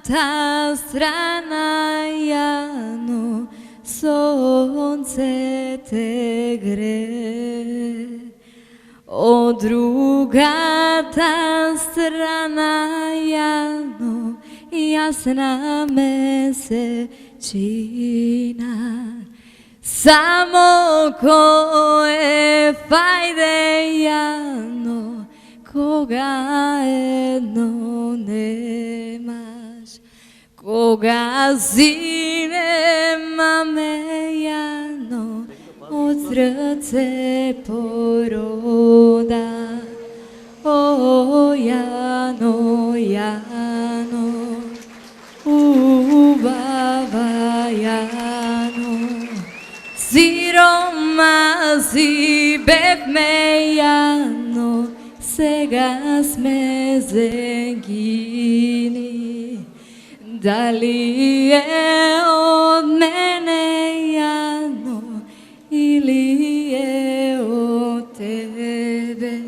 ta strana Jano, sonce te gre. O druga ta strana Jano, jasna mesečina. Samo koje fajde Jano, koga jedno nemaš, koga si nema me Jano, od srce poroda. O Jano, Jano, ubava Jano, siroma si bek me Jano, сега сме зенгини. Дали е от мене Jano или е от тебе,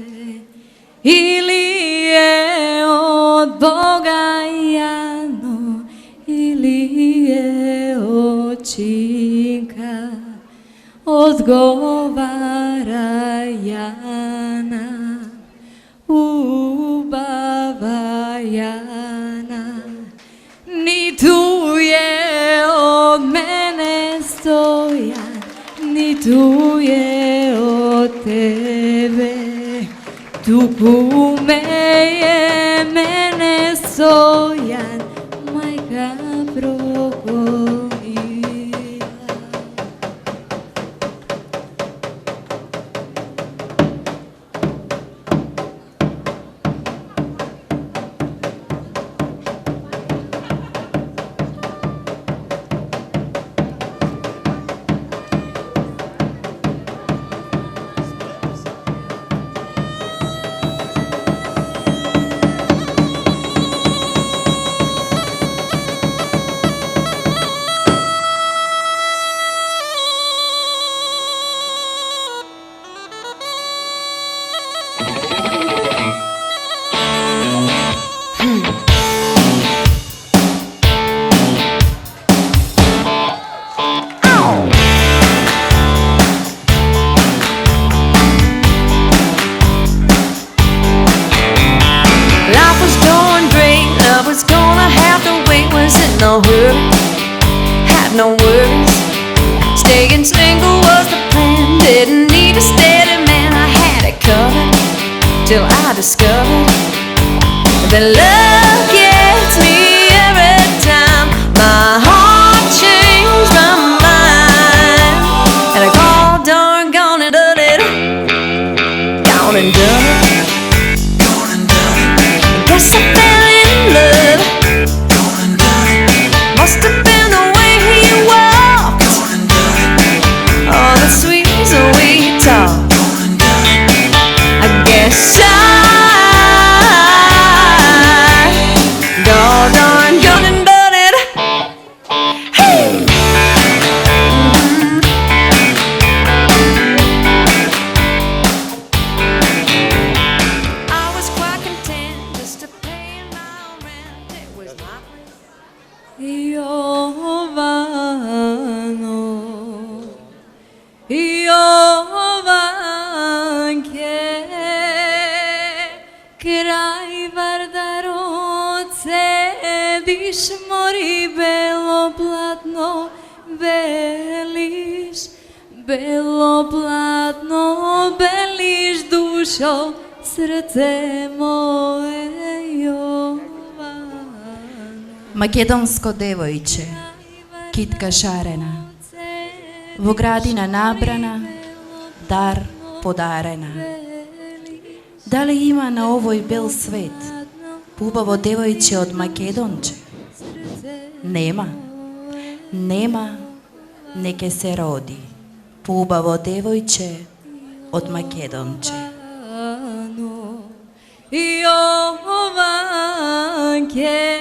или е от Бога Jano, или е от Чинка. Odgovara Jana, ubava Jana, ni tu je od mene Stojan, ni tu je od tebe. Tuku me je mene Stojan, majka progonila. Staying single was the plan. Didn't need a steady man. I had it covered till I discovered that love gets me every time. My heart changed my mind, and I called doggone it, done it, gone and done it. Guess I fell in love. Must have been the way he walked, all the sweet way he talked. I guess doggone gone and done it. Hey. I was quite content just to pay my own rent. It was my Jovanke, kraj Vardarod sediš, mori belo platno, beliš, belo platno, beliš dušo, srce moje Jovano. Makedonsko devojče, kitka šarena, v gradina nabrana, dar podarena. Da li ima na ovoj bel svet pubavo devojče od Makedonče? Nema. Nema, neke se rodi pubavo devojče od Makedonče. Jovanke,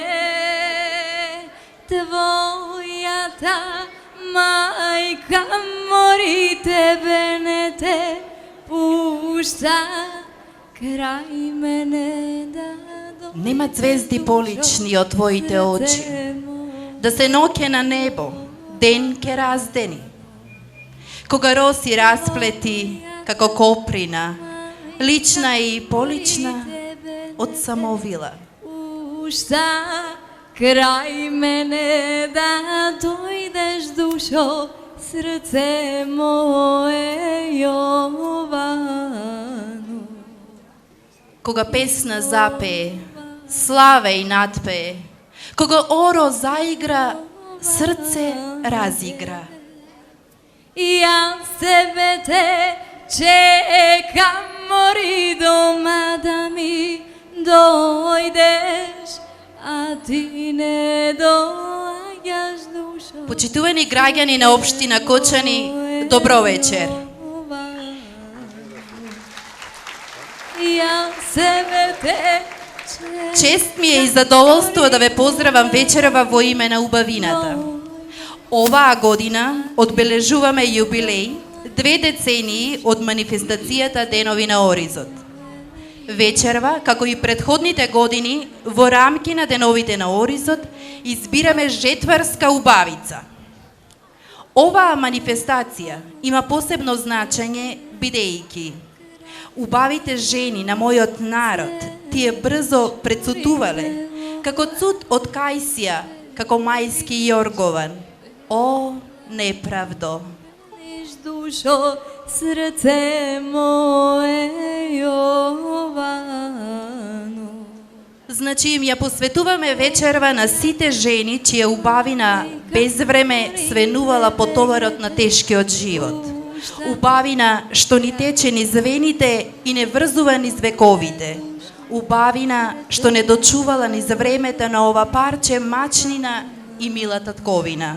tvoja ta majka mori, tebe ne te pušta kraj mene da dođe. Nema zvezdi polični od tvojite oči, da se noke na nebo, denke razdeni. Koga rosi raspleti kako koprina, lična i polična od samovila. Pušta kraj mene da dojdeš dušo, srce moje Jovano. Koga pesna zapeje, slave i natpeje, koga oro zaigra, srce razigra. Ja sebe te čekam, mori doma da mi dojdeš, a ti ne dođaš dušo. Почитувани граѓани на општина Кочани, добро вечер. Ja sebe te Чест ми е и задоволство да ве поздравам вечерва во име на убавината. Оваа година одбележуваме јубилеј 2 децении од манифестацијата Денови на Оризот. Вечерва, како и претходните години, во рамки на Деновите на Оризот, избираме жетварска убавица. Оваа манифестација има посебно значење, бидејќи убавите жени на мојот народ тие брзо прецутувале, како цуд од Кајсија, како мајски Јоргован. О, неправдо! dušo, srce moje Jovano. Значи им ја посветуваме вечерва на сите жени чија убавина без време свенувала по товарот на тешкиот живот. Убавина што ни тече низ вените и не врзува низ вековите. Убавина што не дочувала низ времето на ова парче мачнина и мила татковина.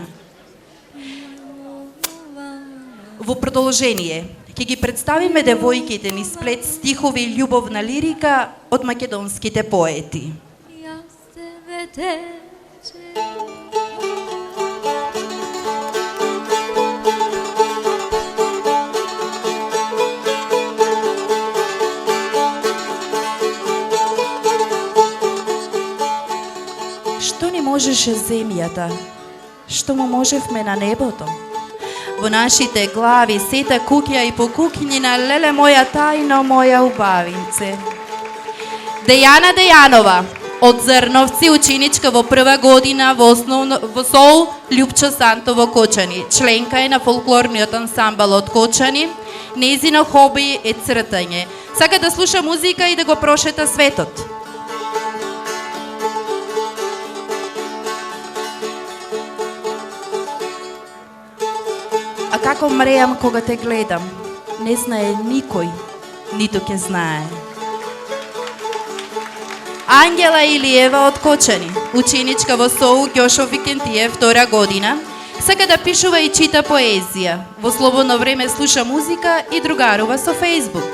Во продолжение, ќе ги представиме девојките низ сплет стихови и љубовна лирика од македонските поети. Што ни можеше земјата? Што му можевме на небото? Во нашите глави сета куќа и по куќнина, леле моја тајно, моја убавинце. Дејана Дејанова, Од Зрновци, ученичка во прва година во СОУ Љупчо Сантов во Кочани. Членка е на фолклорниот ансамбл од Кочани. Нејзино хоби е цртање. Сака да слуша музика и да го прошета светот. А како мреам кога те гледам? Не знае никој, ниту ќе знае. Ангела Илиева од Кочани, ученичка во СОУ Ѓошо Викентиев, втора година, сака да пишува и чита поезија. Во слободно време слуша музика и другарува со Фејсбук.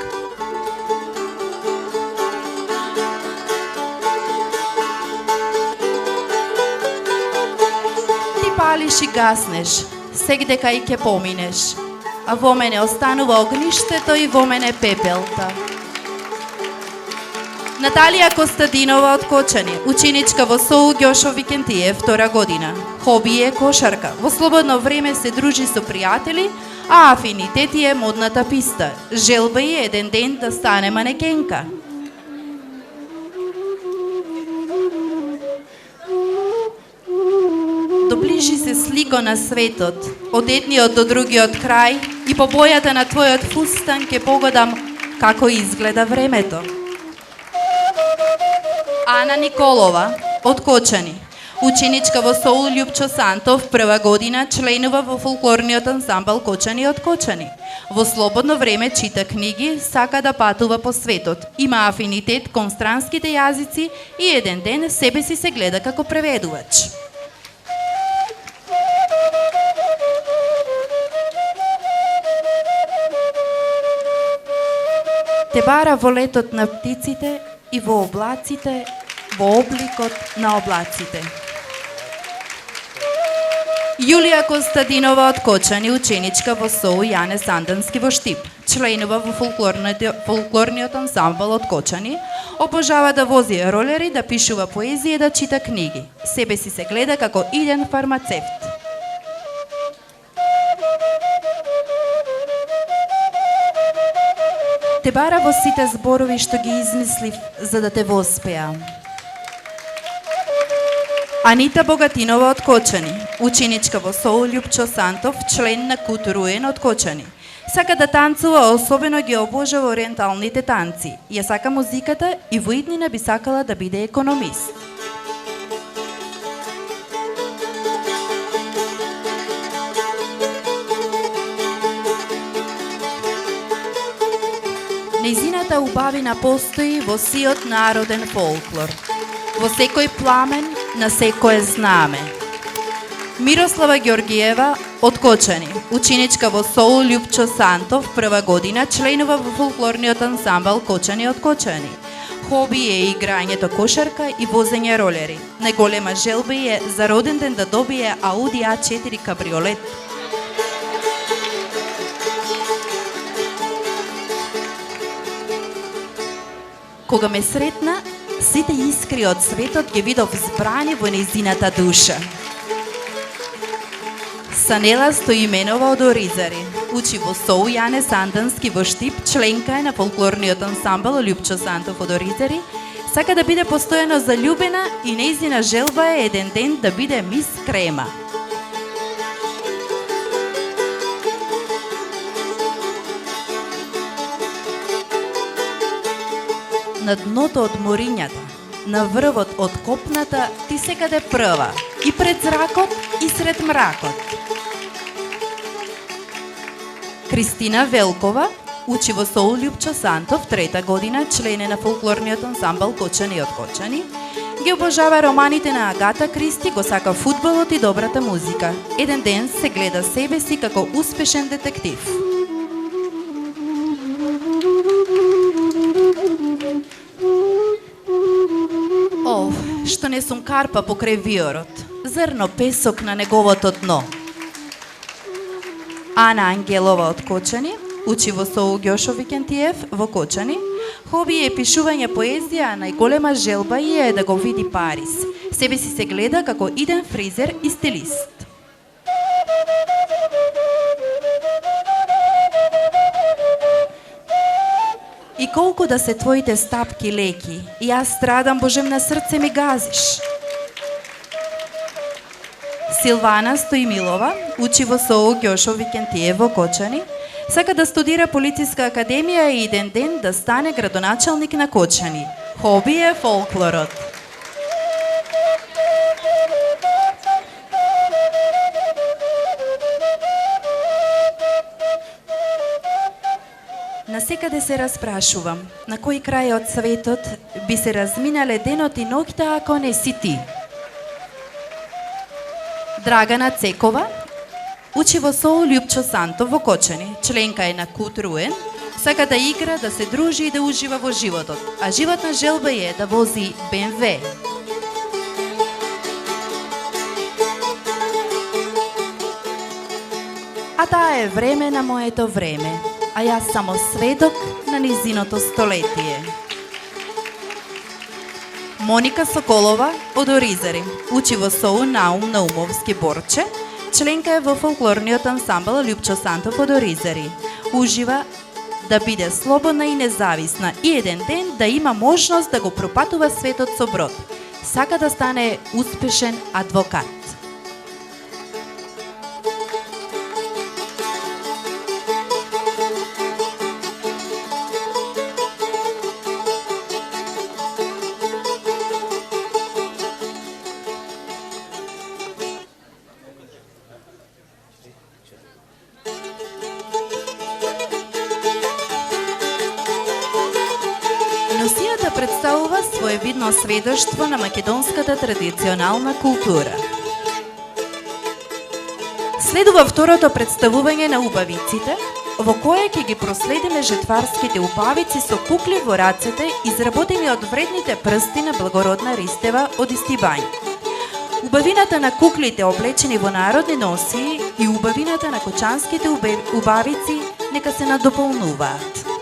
Ти палиш и гаснеш, сегдека и ќе поминеш, а во мене останува огништето и во мене пепелта. Наталија Костадинова од Кочани, ученичка во СОУ Ѓошо Викентиев, втора година. Хоби е кошарка. Во слободно време се дружи со пријатели, а афинитет е модната писта. Желба е еден ден да стане манекенка. Доближи се слико на светот, од едниот до другиот крај и по бојата на твојот фустан ќе погодам како изгледа времето. Ана Николова од Кочани, ученичка во СОУ Љупчо Сантов, прва година, членува во фолклорниот ансамбл Кочани од Кочани. Во слободно време чита книги, сака да патува по светот, има афинитет кон странските јазици и еден ден себе си се гледа како преведувач. Те бара во летот на птиците и во облаците, во обликот на облаците. Јулија Костадинова од Кочани, ученичка во СОУ Јане Сандански во Штип. Членува во фолклорниот ансамбл од Кочани, обожава да вози ролери, да пишува поезија и да чита книги. Себе си се гледа како иден фармацевт. Те бара во сите зборови што ги измислив за да те воспеам. Анита Богатинова од Кочани, ученичка во СОУ Љупчо Сантов, член на Кут Руен од Кочани. Сака да танцува, особено ги обожава ориенталните танци. Ја сака музиката и во иднина би сакала да биде економист. Нејзината убавина постои во сиот народен фолклор, во секој пламен, на секое знаме. Мирослава Ѓоргиева од Кочани, ученичка во СОУ Љупчо Сантов, прва година, членува во фолклорниот ансамбл Кочани од Кочани. Хоби е играњето кошарка и возење ролери. Најголема желба е за роден ден да добие Ауди А4 кабриолет. Кога ме сретна, сите искри од светот ги видов збрани во нејзината душа. Санела Стоименова од Оризари, учи во СОУ Јане Сандански во Штип, членка е на фолклорниот ансамбл Љупчо Сантов од Оризари, сака да биде постојано заљубена и нејзина желба е еден ден да биде мис Крема. На дното од морињата, на врвот од копната, ти секаде прва, и пред зракот, и сред мракот. Кристина Велкова учи во СОУ Љупчо Сантов, трета година, член е на фолклорниот ансамбл Кочани од Кочани. Ги обожава романите на Агата Кристи, го сака фудбалот и добрата музика. Еден ден се гледа себе си како успешен детектив. Што не сум карпа покрај виорот, зрно песок на неговото дно. Ана Ангелова од Кочани, учи во СОУ Ѓошо Викентиев во Кочани. Хоби е пишување поезија, а најголема желба е да го види Париз. Себе си се гледа како иден фризер и стилист. И колку да се твоите стапки леки, јас страдам, Боже, на срце ми газиш. Силвана Стоимилова учи во СОУ Ѓошов Викентиев во Кочани. Сака да студира Полициска академија и еден ден да стане градоначалник на Кочани. Хоби е фолклорот. Насекаде се распрашувам, на кој крај од светот би се разминале денот и ноќта ако не си ти? Драгана Цекова учи во СОУ Љупчо Сантов во Кочани. Членка е на Кутруен, сака да игра, да се дружи и да ужива во животот, а животна желба е да вози БМВ. А таа е време на моето време, а јас само сведок на низиното столетие. Моника Соколова од Оризари учи во СОУ Наум Наумовски Борче. Членка е во фолклорниот ансамбл Љупчо Сантов од Оризари. Ужива да биде слободна и независна и еден ден да има можност да го пропатува светот со брод. Сака да стане успешен адвокат. Носијата представува своевидно сведоштво на македонската традиционална култура. Следува второто представување на убавиците, во кое ќе ги проследиме жетварските убавици со кукли во рацете, изработени од вредните прсти на благородна Ристева од Истибањ. Убавината на куклите облечени во народни носии и убавината на кочанските убавици нека се надополнуваат.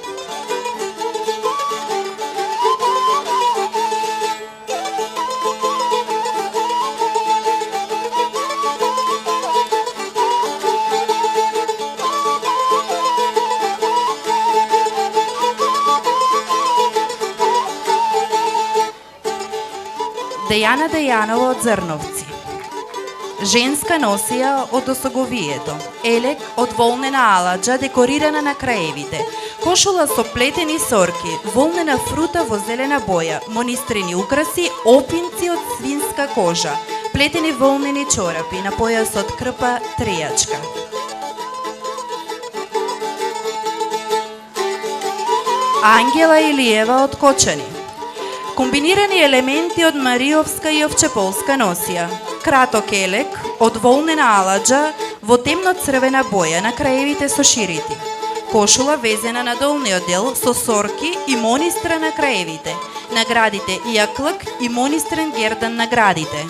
Дејана Дејанова од Зрновци. Женска носија од осоговието. Елек од волнена аладжа декорирана на краевите. Кошула со плетени сорки, волнена фрута во зелена боја, монистрени украси, опинци од свинска кожа, плетени волнени чорапи, на појасот крпа тријачка. Ангела Илиева од Кочани. Комбинирани елементи од мариовска и овчеполска носија. Краток елек од волнена аладжа во темно-црвена боја на краевите со ширити. Кошула везена на долниот дел со сорки и монистра на краевите. Наградите јаклак и монистрен гердан на градите.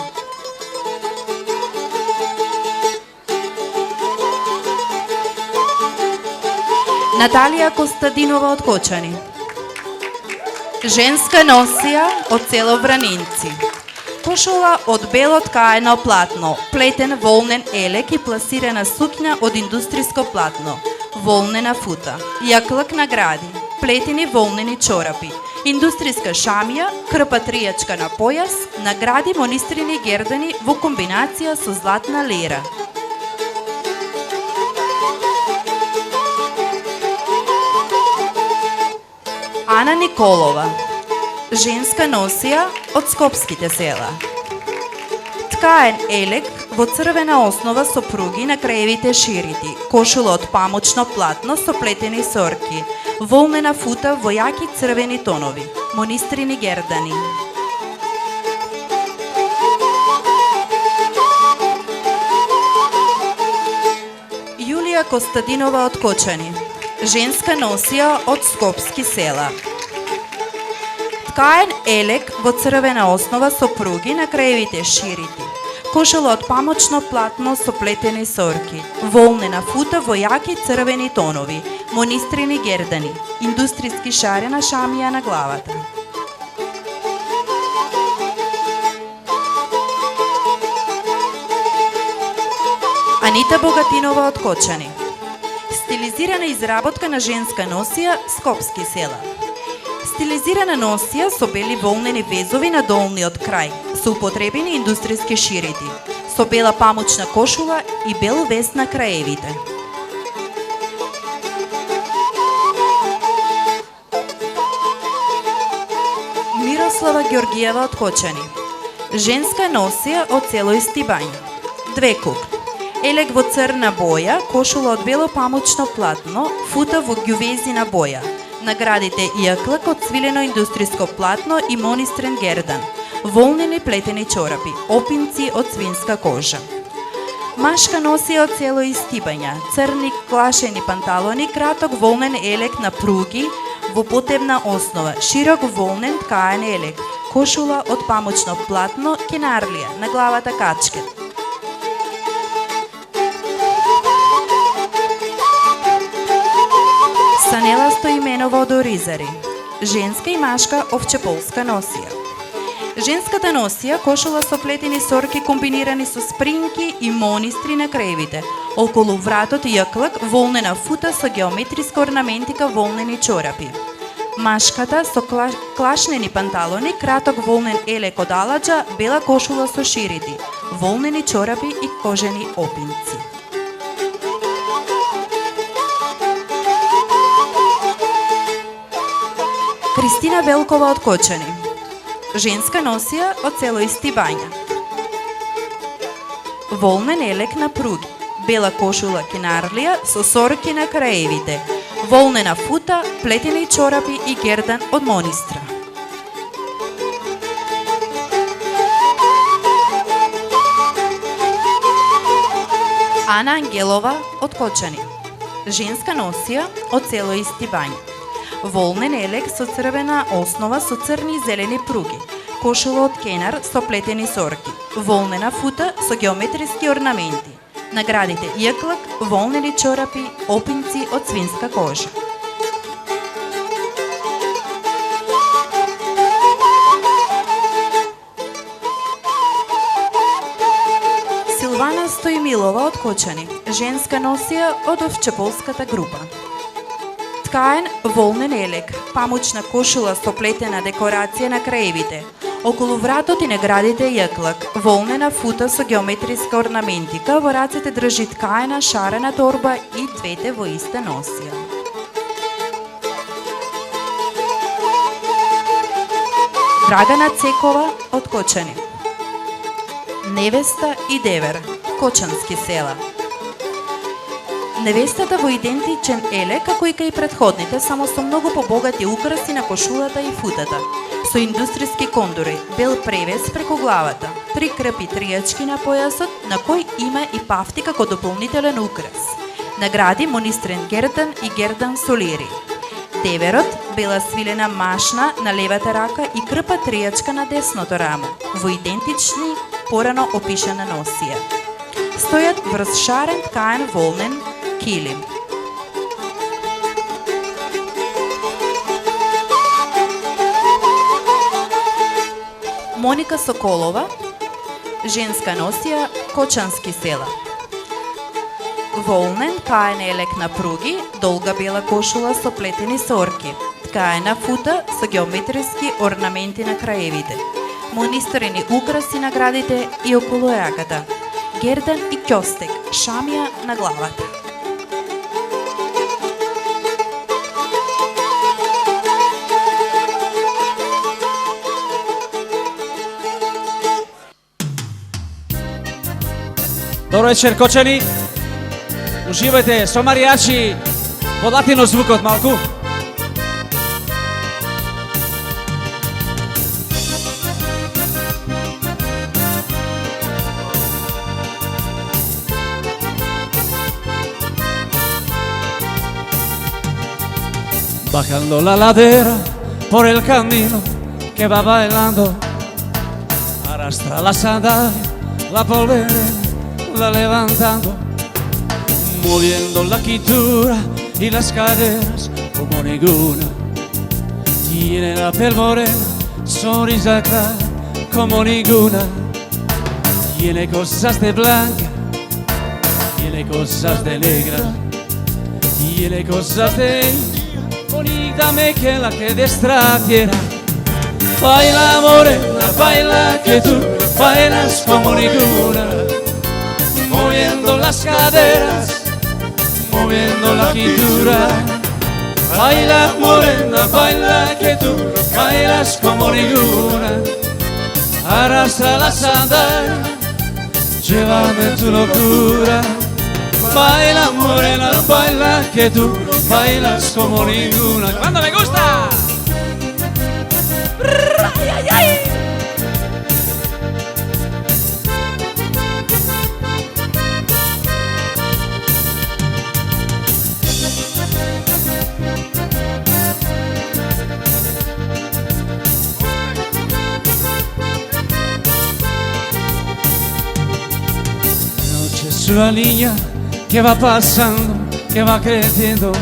Наталија Костадинова од Кочани. Женска носија од село Вранинци. Кошула од бело ткаено платно, плетен волнен елек и пласирана сукња од индустриско платно, волнена фута, јаклак на гради, плетени волнени чорапи, индустриска шамија, крпа тријачка на појас, награди монистрени гердани во комбинација со златна лера. Ана Николова. Женска носија од скопските села. Ткаен елек во црвена основа со пруги на краевите ширити, кошула од памучно платно со плетени сорки, волнена фута во јаки црвени тонови, монистрени гердани. Јулија Костадинова од Кочани. Женска носија од скопски села. Ткаен елек во црвена основа со пруги на краевите ширити. Кошула од памучно платно со плетени сорки. Волнена фута во јаки црвени тонови. Монистрени гердани. Индустријски шарена шамија на главата. Анита Богатинова од Кочани. Стилизирана изработка на женска носија, скопски села. Стилизирана носија со бели волнени везови на долниот крај, со употребени индустријски ширети, со бела памучна кошула и бел вест на краевите. Мирослава Ѓоргиева од Кочани. Женска носија од село Истибања. 2 кукли. Елек во црна боја, кошула од бело памучно платно, фута во ѓувезина боја. Наградите јаклак од свилено индустријско платно и монистрен гердан. Волнени плетени чорапи, опинци од свинска кожа. Машка носија од село Истибања. Црни клашени панталони, краток волнен елек на пруги во потебна основа, широк волнен ткаен елек, кошула од памучно платно, кенарлија, на главата качкет. Санела Стоименова од Оризари. Женска и машка овчеполска носија. Женската носија кошула со плетени сорки комбинирани со спринки и монистри на краевите. Околу вратот јаклак, волнена фута со геометриска орнаментика, волнени чорапи. Машката со клашнени панталони, краток волнен елек од аладжа, бела кошула со ширети, волнени чорапи и кожени опинци. Кристина Велкова од Кочани. Женска носија од село Истибања. Волнен елек на пруги, бела кошула кенарлија со сорки на краевите, волнена фута, плетени чорапи и гердан од монистра. Ана Ангелова од Кочани. Женска носија од село Истибања. Волнен елек со црвена основа со црни и зелени пруги, кошула од кенар со плетени сорки, волнена фута со геометриски орнаменти. Наградите јаклак, волнени чорапи, опинци од свинска кожа. Силвана Стоимилова од Кочани. Женска носија од овчеполската група. Ткаен волнен елек, памучна кошула со плетена декорација на краевите. Околу вратот и наградите јаклак, волнена фута со геометриска орнаментика, во рацете држи ткаена шарена торба и двете во иста носија. Драгана Цекова од Кочани. Невеста и девер, кочански села. Невестата во идентичен елек, како и кај претходните, само со многу побогати украси на кошулата и футата, со индустријски кондури, бел превес преку главата, 3 крпи тријачки на појасот, на кој има и пафти како дополнителен украс. Награди монистрен гердан и гердан со лири. Деверот, бела свилена машна на левата рака и крпа тријачка на десното рамо, во идентични порано опишана носија. Стојат врз шарен ткаен волнен килим. Моника Соколова. Женска носија, кочански села. Волнен ткаен елек на пруги, долга бела кошула со плетени сорки, ткаена фута со геометриски орнаменти на краевите, монистрени украси на градите и околу раката, гердан и ќостек, шамија на главата. Добро вечер, Кочани. Уживајте со маријачи во латино звукот малку. Bajando la ladera por el camino que va bailando, arrastra la sandalia, la polvera va levantando, moviendo la cintura y las caderas como ninguna. Tiene la piel morena, sonrisa clara como ninguna. Tiene cosas de blanca, tiene cosas de negra, tiene cosas de bonita me que la que destra tierra. Baila morena, baila que tú bailas como ninguna, moviendo las caderas, moviendo la cintura. Baila morena, baila que tú bailas como ninguna, arrastra la sandalias, llévame tu locura. Baila morena, baila que tú bailas como ninguna. ¡Cuando me gusta! ¡Ay, ay, ay! Noche es una niña que va pasando, que va creciendo.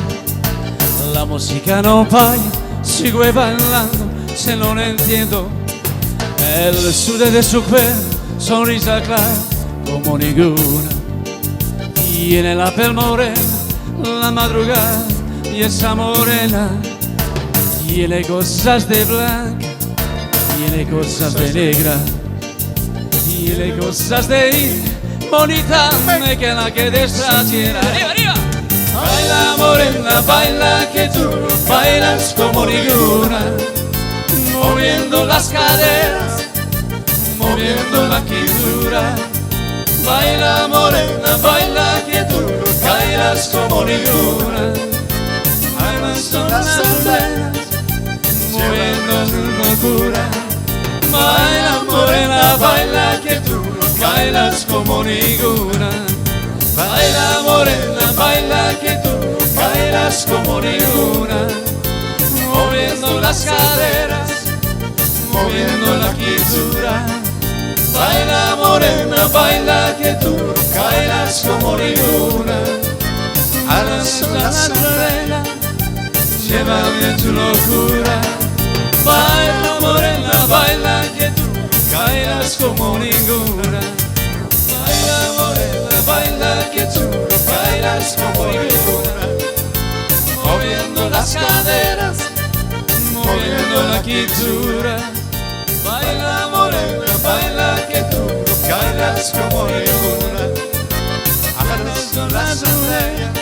La música no falla, sigue bailando, se lo no entiendo. El sudor de su cuerpo, sonrisa clara como ninguna. Tiene la piel morena, la madrugada y esa morena. Tiene cosas de blanca, tiene cosas de negra, tiene cosas de ira, bonita que la que destrasiera. ¡Arriba, arriba! Baila morena, baila que tú bailas como ninguna, moviendo las caderas, moviendo la cintura. Baila morena, baila que tú bailas como ninguna, bailas con las caderas, moviendo su locura. Baila morena, baila que tú bailas como ninguna. Baila morena, baila que tú bailas como ninguna, moviendo las caderas, moviendo la cintura. Baila morena, baila que tú bailas como ninguna, arrastra la naturaleza, llévame tu locura. Baila morena, baila que tú bailas como ninguna. Baila morena, baila que tú bailas como ninguna, moviendo las caderas, moviendo la cintura. Baila morena, baila que tú bailas como ninguna, arrastra las orejas,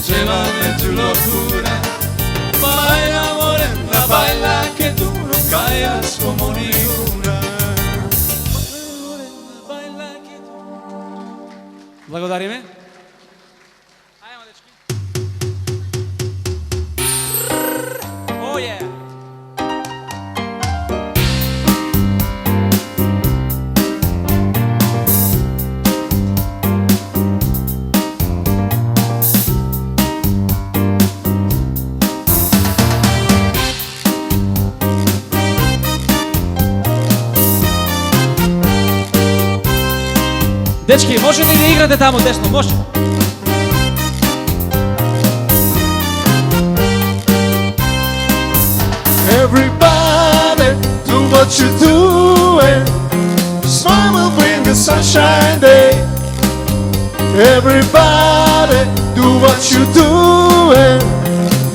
llévame tu locura. Baila morena, baila que tú bailas como ninguna. Baila que tú. Благодариме. Ajmo dečki. Oh yeah. Дечки, може ли да играте таму десно? Може. Everybody, do what you're doing. Smile will bring the sunshine day. Everybody, do what you're doing.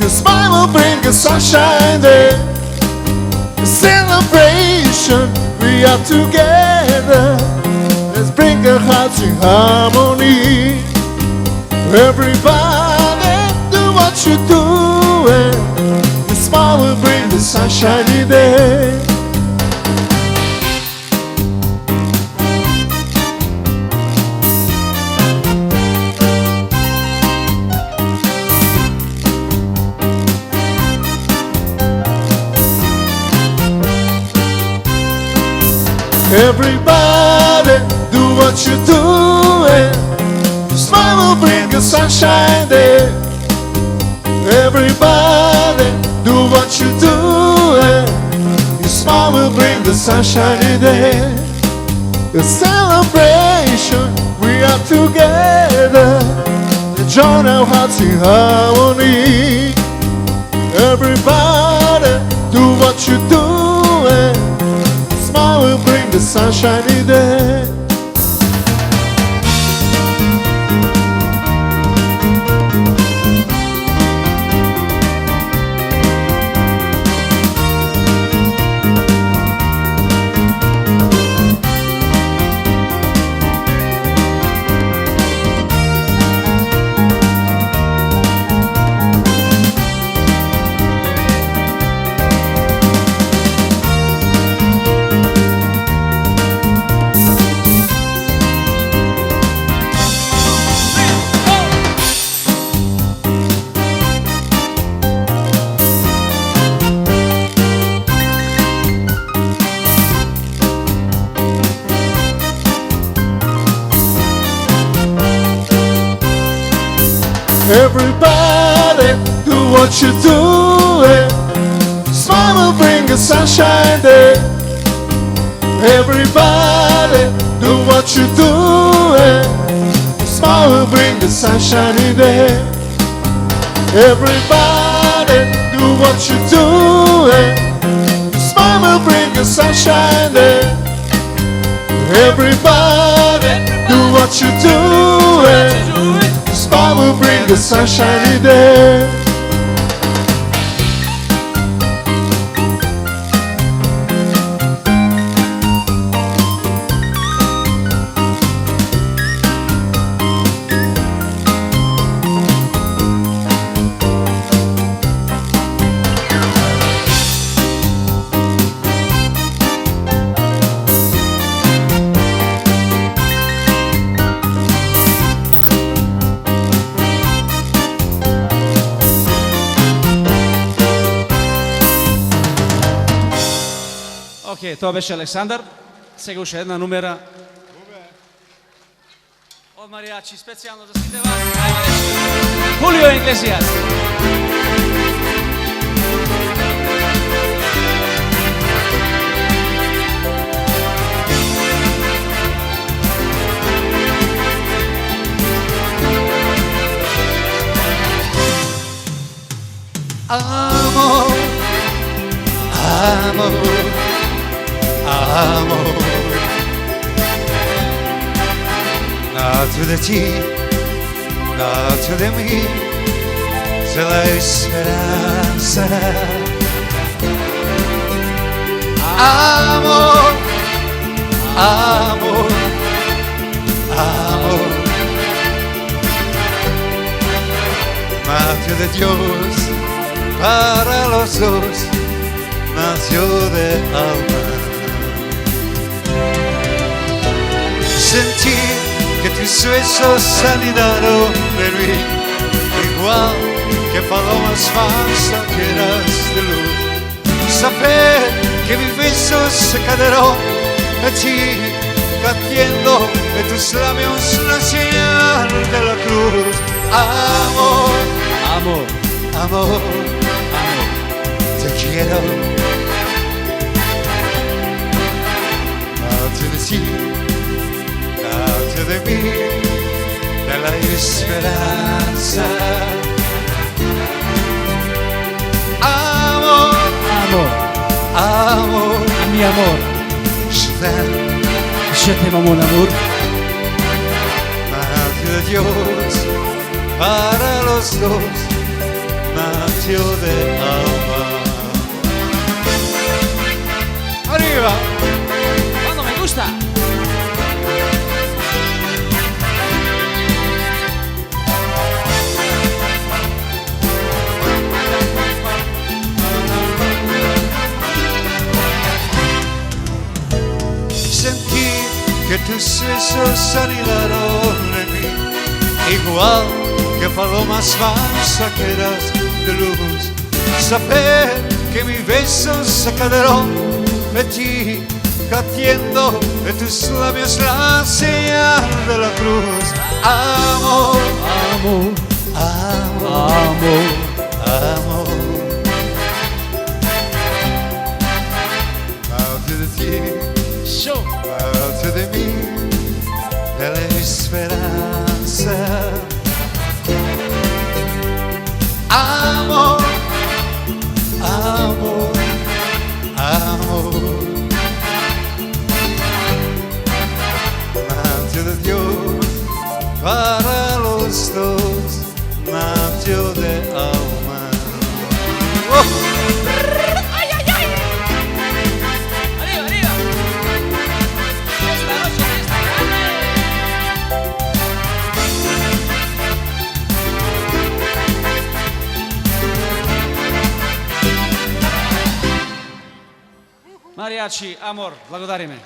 Your smile will bring the sunshine day. A celebration, we are together. Let's bring our hearts in harmony. Everybody, do what you're doing. Your smile will bring the sunshiny day. Everybody, do what you're doing. Your smile will bring a sunshine day. Everybody, do what you're doing. Your smile will bring the sunshiny day. A celebration, we are together. Let's join our hearts in harmony. Everybody, do what you're doing. Smile will bring the sunshiny day. Everybody, do what you're doing. Smile will bring the sunshine day. Everybody, do what you're doing. Smile will bring the sunshine day. Everybody, do what you're doing. Smile will bring the sunshine day. Everybody, do what you're doing. Smile will bring the sunshine day. Океј, тоа беше Александар. Сега уште една numera од маријачи специјално за сите вас. Хулио Иглесијас. Amor, amor, amor. Nato de ti, nato de mí, de la esperanza. Amor, amor, amor. Nació de Dios para los dos, nació de alma. Sentí que tus besos anidaron de mí, igual que palomas mensajeras de luz. Saber que mis besos se cayeron allí, catiendo de tus labios la señal de la cruz. Amor, Amor, amor, amor. te quiero. Nace de ti, nace de mí, de la esperanza. Amor, Amor, amor, a mi amor. je t'aime. Je t'aime, mon amour. Nació de Dios para los dos, nació de alma. Arriba. Cuando me gusta. Sentí que tus besos anidaron en mí, igual que palomas mensajeras de luz. Saber que mis besos se cayeron de ti, catiendo de tus labios la señal de la cruz. Amor, Amor, amor, amor. amor. Nace de ti, Show. nace de mí, de la esperanza. Amor, amor, amor. Nació de Dios para los dos, nació de alma. ¡Oh! Arriba, arriba. Esta noche, esta grande. Маријачи, Амор, благодариме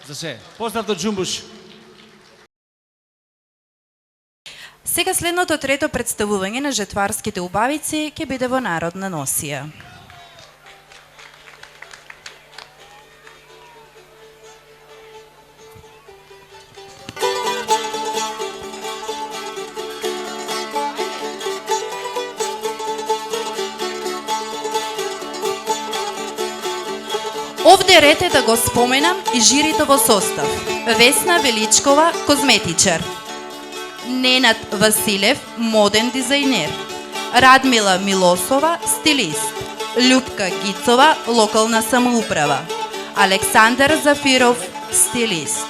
за се. Поздрав до Џумбуш. Сега следното трето представување на жетварските убавици ќе биде во народна носија. Овде ред е да го споменам и жирито во состав. Весна Величкова, козметичар. Ненад Василев, моден дизајнер. Радмила Милосова, стилист. Љупка Гицова, локална самоуправа. Александар Зафиров, стилист.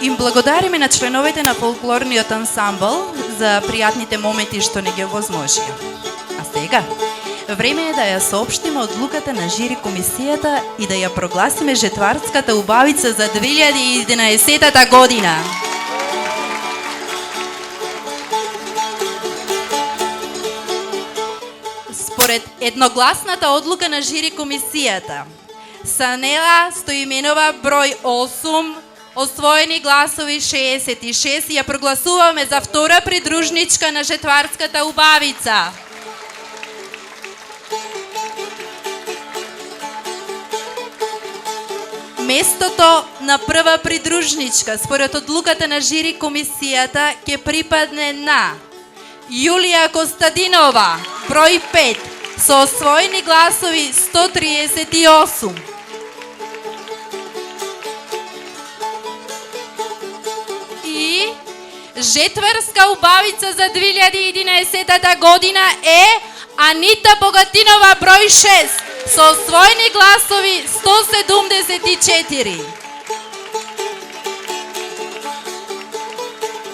Им благодариме на членовите на фолклорниот ансамбл за пријатните моменти што не ги овозможија. А сега, време е да ја соопштиме одлуката на жири комисијата и да ја прогласиме жетварската убавица за 2011 година. Според едногласната одлука на жири комисијата, Санела Стоименова број 8, освоени гласови 66, ја прогласуваме за втора придружничка на жетварската убавица. Местото на прва придружничка според одлуката на жири комисијата ќе припадне на Јулија Костадинова, број 5, со освоени гласови 138. И жетварска убавица за 2011 година е Анита Богатинова, број 6, со освоени гласови 174.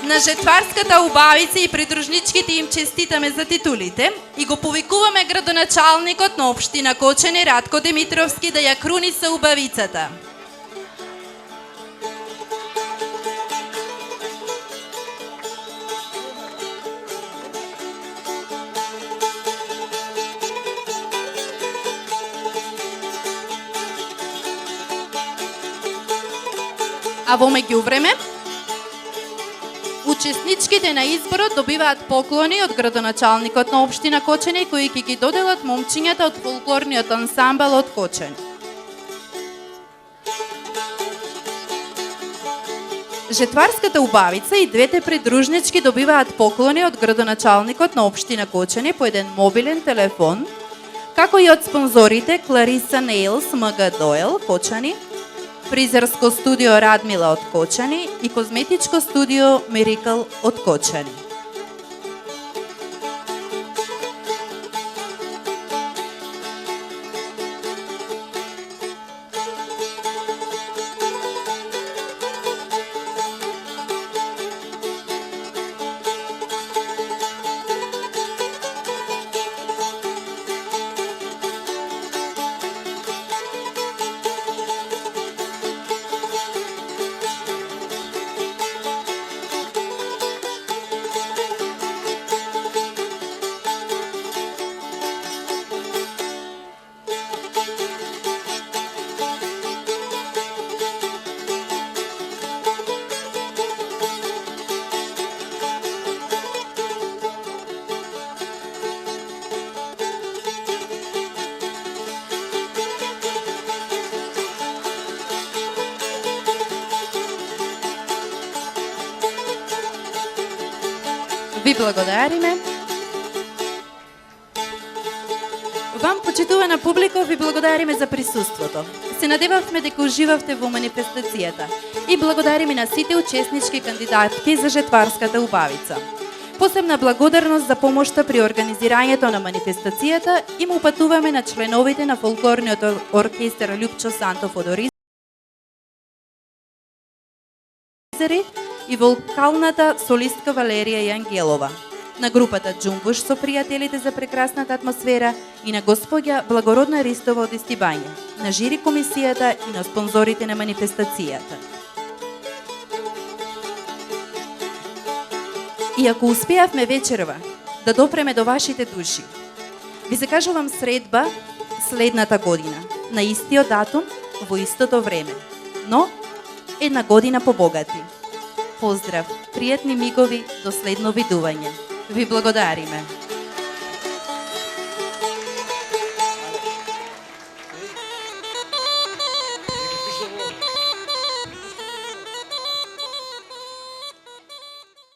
На жетварската убавица и придружничките им честитаме за титулите и го повикуваме градоначалникот на општина Кочани Радко Димитровски да ја круни со убавицата. А во меѓувреме, учесничките на изборот добиваат поклони од градоначалникот на општина Кочани, кои ќе ги доделат момчињата од фолклорниот ансамбл од Кочани. Жетварската убавица и двете придружнички добиваат поклони од градоначалникот на општина Кочани по еден мобилен телефон, како и од спонзорите Клариса Нейлс МГ Дойл Кочани, фризерско студио Радмила од Кочани и козметичко студио Мирикл од Кочани. Ви благодариме. Вам, почитувана публика, ви благодариме за присуството. Се надевавме дека уживавте во манифестацијата и благодариме на сите учеснички кандидатки за жетварската убавица. Посебна благодарност за помошта при организирањето на манифестацијата им упатуваме на членовите на фолклорниот оркестар Љупчо Сантов од Оризари и вокалната солистка Валерија Јангелова, на групата Џумбуш со пријателите за прекрасната атмосфера и на господја Благородна Ристова од Истибање, на жири комисијата и на спонзорите на манифестацијата. И ако успеавме вечерва да допреме до вашите души, ви закажувам средба следната година, на истиот датум, во истото време. Но, една година побогати. Поздрав, пријатни мигови, до следно видување. Ви благодариме.